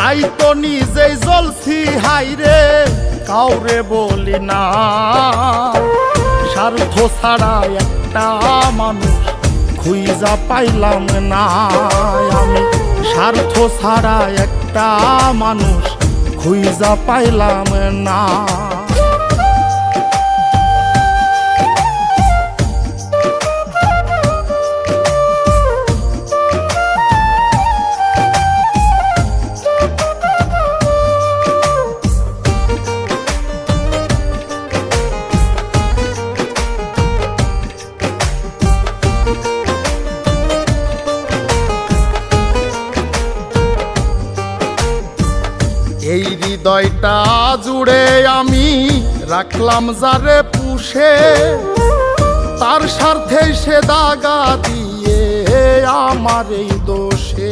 তাই তো নিজেই জ্বলছি হাইরে কাউরে বলি না। স্বার্থ ছাড়া একটা মানুষ খুঁজা পাইলাম না আমি, স্বার্থ ছাড়া একটা মানুষ খুঁজা পাইলাম না। এই হৃদয়টা জুড়ে আমি রাখলাম যারে পুষে, তার স্বার্থে সে দাগা দিয়ে আমার এই দোষে।